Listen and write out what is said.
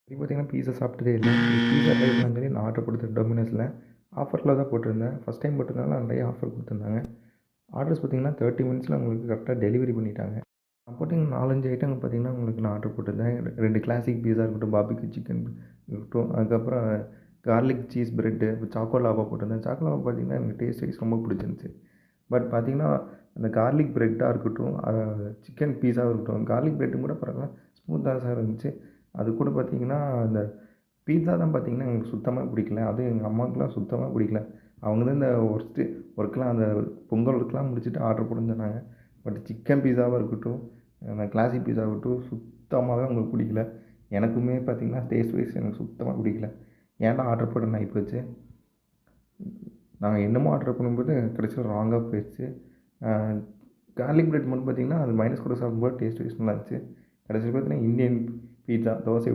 இப்படி பார்த்தீங்கன்னா பீஸா சாப்பிட்டதே இல்ல. இந்த பீஸா ட்ரை பண்ணலான்னு சொல்லி நான் ஆர்டர் கொடுத்தேன் டொமினோஸில. ஆஃபர்ல தான் போட்டிருந்தேன். ஃபர்ஸ்ட் டைம் போட்டதுனால நிறைய ஆஃபர் குடுத்துருந்தாங்க. ஆர்டர்ஸ் பார்த்தீங்கன்னா 30 மினிட்ஸில உங்களுக்கு கரெக்ட்டா டெலிவரி பண்ணிட்டாங்க. நான் போட்டீங்கன்னா 4, 5 ஐட்டங்கள் பார்த்தீங்கன்னா உங்களுக்கு நான் ஆர்டர் போட்டிருந்தேன். 2 கிளாசிக் பீஸா இருக்கட்டும், பார்பிக்யூ சிக்கன் இருக்கட்டும், அதுக்கப்புறம் garlic cheese bread, choco lava போட்டிருந்தேன். சாக்கோ லாவா பார்த்தீங்கன்னா எனக்கு டேஸ்ட் வைஸ் ரொம்ப பிடிச்சிருந்துச்சு. பட் பார்த்தீங்கன்னா, அந்த கார்லிக் பிரெட்டா இருக்கட்டும், சிக்கன் பீஸாவா இருக்கட்டும், கார்லிக் பிரெட்டும் கூட பரவாயில்ல ஸ்மூத்தா தான் இருந்துச்சு. அது கூட பார்த்தீங்கன்னா, அந்த பீட்ஸா தான் பார்த்தீங்கன்னா எனக்கு சுத்தமா பிடிக்கல. அதுவும் எங்கள் அம்மாவுக்குலாம் சுத்தமா பிடிக்கல. அவங்க தான் இந்த ஒர்க்லாம் அந்த பொங்கல் ஒர்க்லாம் முடிச்சுட்டு ஆர்டர் போடுன்னு சொன்னாங்க. பட் சிக்கன் பீஸாவா இருக்கட்டும், அந்த கிளாசிக் பீஸா ஆகட்டும் சுத்தமாவே அவங்களுக்கு பிடிக்கல. எனக்குமே பார்த்தீங்கன்னா, டேஸ்ட் வைஸ் எனக்கு சுத்தமா பிடிக்கல. ஏன்டா ஆர்டர் போட்டேன்னு ஆயிப்போச்சு. நான் என்னமோ ஆர்டர் பண்ணும்போது கடைசியில ராங்கா போயிடுச்சு. அ கார்லிக் பிரெட் மட்டும் பார்த்தீங்கன்னா, அது மைனஸ் கூட சாப்பிடும்போது டேஸ்ட் வைஸ் நல்லா இருந்துச்சு. கடைசியில பார்த்தீங்கன்னா, இந்தியன் பீட்ஸா தோசை